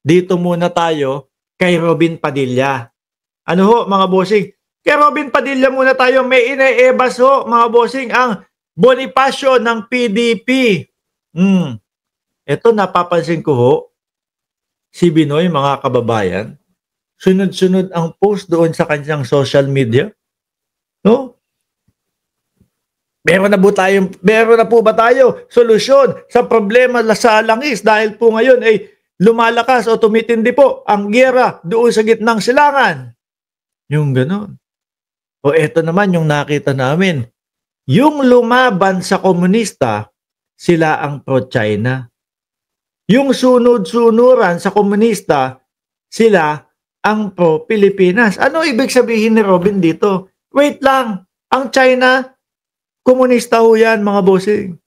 dito muna tayo kay Robin Padilla. Ano ho, mga bossing? Kay Robin Padilla muna tayo. May ine-ebas ho, mga bossing, ang Bonifacio ng PDP. Ito napapansin ko ho, si Binoy, mga kababayan, sunod-sunod ang post doon sa kanyang social media. No? Meron na po ba tayo solusyon sa problema sa langis dahil po ngayon ay lumalakas o tumitindi po ang giyera doon sa gitnang silangan. Yung gano'n. O eto naman yung nakita namin. Yung lumaban sa komunista, sila ang pro-China. Yung sunod-sunuran sa komunista, sila ang pro-Pilipinas. Ano ibig sabihin ni Robin dito? Wait lang, ang China, komunista ho yan, mga bossing.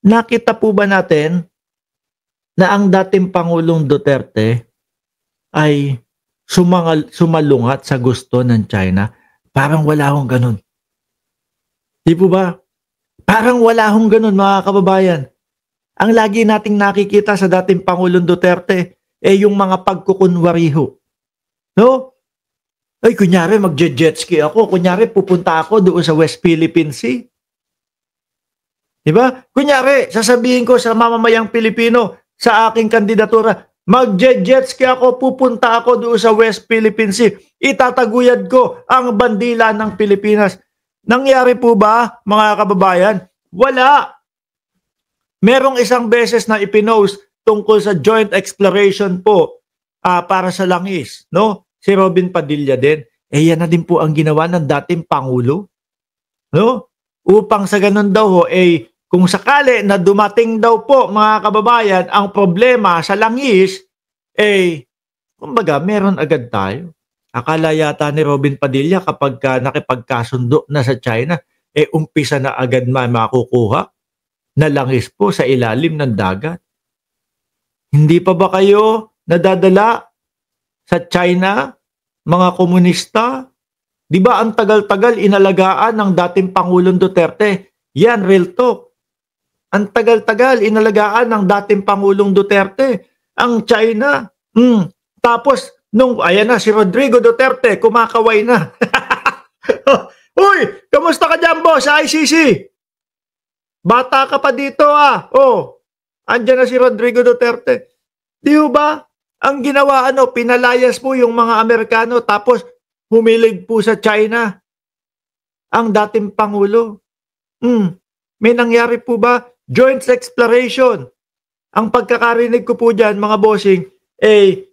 Nakita po ba natin na ang dating Pangulong Duterte ay sumalungat sa gusto ng China? Parang wala hong ganun. Di po ba? Parang wala hong ganun, mga kababayan. Ang lagi nating nakikita sa dating Pangulong Duterte ay yung mga pagkukunwariho. No? Ay, kunyari magje-jet ski ako. Kunyari pupunta ako doon sa West Philippine Sea. Diba? Kunyari, sasabihin ko sa mamamayang Pilipino sa aking kandidatura, magje-jet ski ako, pupunta ako doon sa West Philippine Sea. Itataguyad ko ang bandila ng Pilipinas. Nangyari po ba, mga kababayan? Wala. Merong isang beses na ipinost tungkol sa joint exploration po para sa langis, no? Si Robin Padilla din. Yan na din po ang ginawa ng dating Pangulo. No? Upang sa ganun daw ho, kung sakali na dumating daw po, mga kababayan, ang problema sa langis, kumbaga, meron agad tayo. Akala yata ni Robin Padilla kapag nakipagkasundo na sa China, umpisa na agad makukuha na langis po sa ilalim ng dagat. Hindi pa ba kayo nadadala sa China, mga komunista? Di ba ang tagal-tagal inalagaan ng dating Pangulong Duterte? Yan, real talk. Ang tagal-tagal inalagaan ng dating Pangulong Duterte ang China. Tapos, ayan na, si Rodrigo Duterte, kumakaway na. Uy, kamusta ka dyan, boss, sa ICC? Bata ka pa dito, andyan na si Rodrigo Duterte. Di ba? Ang ginawa, pinalayas po yung mga Amerikano tapos humilig po sa China ang dating Pangulo. May nangyari po ba? Joint exploration. Ang pagkakarinig ko po dyan, mga bossing,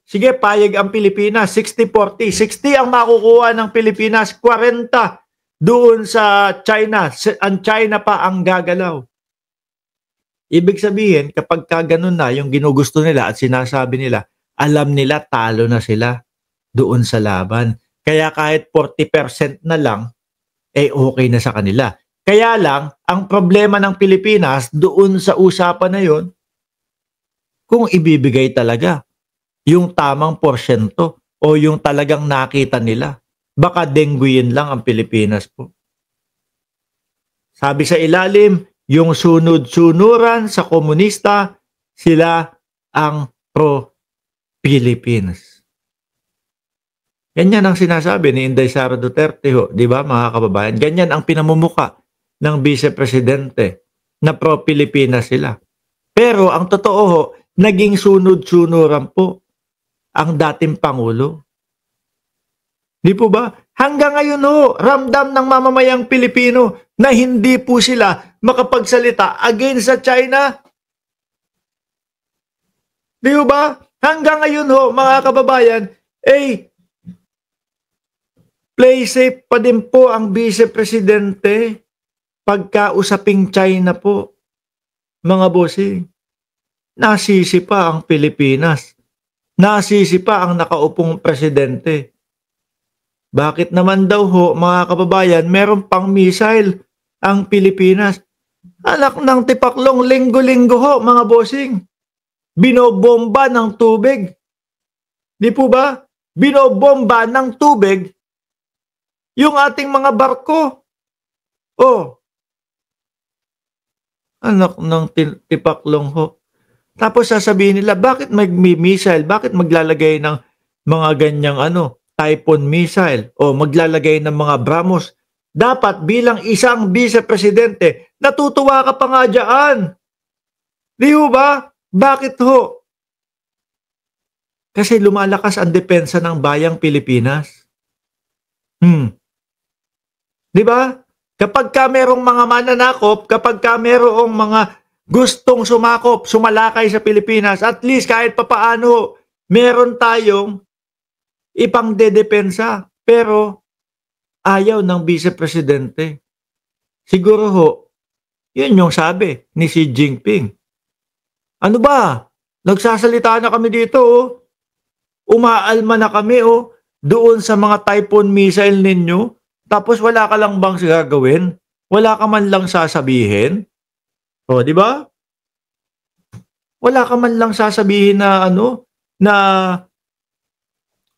sige, payag ang Pilipinas, 60-40. 60 ang makukuha ng Pilipinas, 40 doon sa China. Ang China pa ang gagalaw. Ibig sabihin, kapag ganun na yung ginugusto nila at sinasabi nila, alam nila talo na sila doon sa laban. Kaya kahit 40% na lang, okay na sa kanila. Kaya lang, ang problema ng Pilipinas doon sa usapan na yon, kung ibibigay talaga yung tamang porsyento o yung talagang nakita nila, baka denguyin lang ang Pilipinas po. Sabi sa ilalim, yung sunod-sunuran sa komunista, sila ang pro-Philippines. Ganyan ang sinasabi ni Inday Sara Duterte, di ba, mga kababayan? Ganyan ang pinamumuka ng vice-presidente na pro-Pilipinas sila. Pero ang totoo, naging sunod-sunuran po ang dating Pangulo. Di po ba? Hanggang ngayon ramdam ng mamamayang Pilipino na hindi po sila makapagsalita against sa China. Di ba? Hanggang ngayon mga kababayan, play safe pa din po ang vice-presidente pagkausaping China po. Mga bossing, nasisi pa ang Pilipinas. Nasisi pa ang nakaupong presidente. Bakit naman daw mga kababayan, meron pang missile ang Pilipinas? Anak ng tipaklong, linggo-linggo mga bossing. Binobomba ng tubig. Di po ba? Binobomba ng tubig yung ating mga barko. Anak ng tipaklong Tapos sasabihin nila, bakit missile? Bakit maglalagay ng mga ganyang Typhoon missile o maglalagay ng mga BrahMos? Dapat bilang isang vice-presidente, natutuwa ka pa nga dyan. Di ho ba? Bakit ho? Kasi lumalakas ang depensa ng bayang Pilipinas. Di ba? Kapag ka merong mga mananakop, kapag ka merong mga gustong sumakop, sumalakay sa Pilipinas, at least kahit papaano, meron tayong ipangdedepensa. Pero ayaw ng vice-presidente. Siguro ho, yun yung sabi ni Xi Jinping. Ano ba? Nagsasalita na kami dito, oh. Umaalma na kami, oh. Doon sa mga Typhoon missile ninyo. Tapos wala ka lang bang gagawin? Wala ka man lang sasabihin? O, di ba? Wala ka man lang sasabihin na na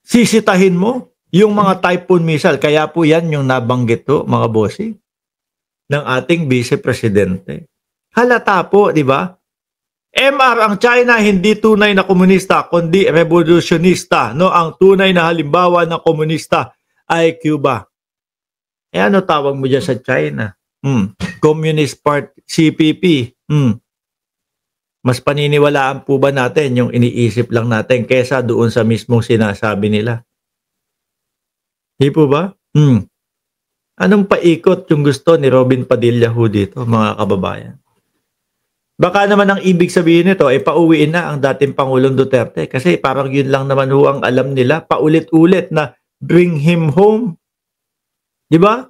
sisitahin mo yung mga Typhoon missile. Kaya po yan yung nabanggit to, mga bossy, ng ating vice-presidente. Halata po, di ba? MR, ang China hindi tunay na komunista, kundi revolusyonista. No? Ang tunay na halimbawa ng komunista ay Cuba. Eh ano tawag mo dyan sa China? Communist Party, CPP. Mas paniniwalaan po ba natin yung iniisip lang natin kesa doon sa mismong sinasabi nila? Di po ba? Anong paikot yung gusto ni Robin Padilla ho dito, mga kababayan? Baka naman ang ibig sabihin nito ay pauwiin na ang dating Pangulong Duterte kasi parang yun lang naman ho ang alam nila, paulit-ulit na bring him home. Di ba?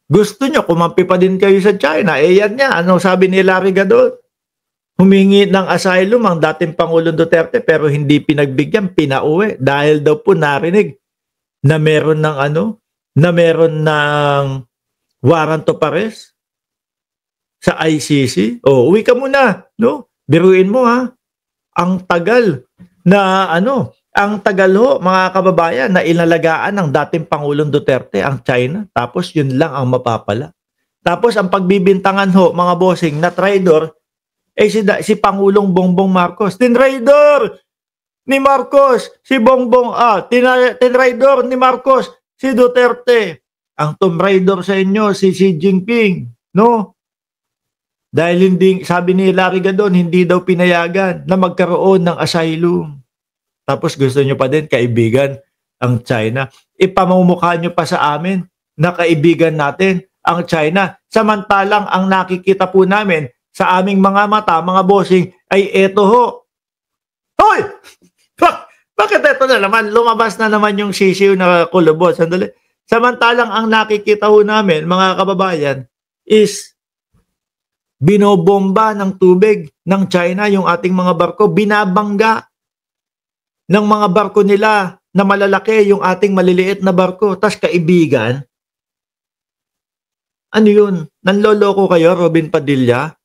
Gusto nyo, kumampi pa din kayo sa China. Eh yan niya, ano sabi ni Larry Gadot? Humingi ng asylum ang dating Pangulong Duterte pero hindi pinagbigyan, pinauwi. Dahil daw po narinig na meron ng na meron ng warrant of arrest sa ICC. O, uwi ka muna, no? Biruin mo ha. Ang tagal na ang tagal ho, mga kababayan, na inalagaan ng dating Pangulong Duterte ang China. Tapos yun lang ang mapapala. Tapos ang pagbibintangan ho, mga bossing, na traidor, eh si Pangulong Bongbong Marcos. Tinraidor ni Marcos, si Bongbong, tinraidor ni Marcos, si Duterte. Ang tumraidor sa inyo, si Xi Jinping. No? Dahil hindi, sabi ni Larry Gadon, hindi daw pinayagan na magkaroon ng asylum. Tapos gusto nyo pa din kaibigan ang China. Ipamumukha nyo pa sa amin na kaibigan natin ang China. Samantalang ang nakikita po namin sa aming mga mata, mga bossing, ay eto ho. Hoy! Bakit eto na naman? Lumabas na naman yung sisiw na kulubot. Sandali. Samantalang ang nakikita ho namin, mga kababayan, is binobomba ng tubig ng China yung ating mga barko, binabangga ng mga barko nila na malalaki yung ating maliliit na barko. Tas kaibigan, ano yun? Nanloloko kayo, Robin Padilla?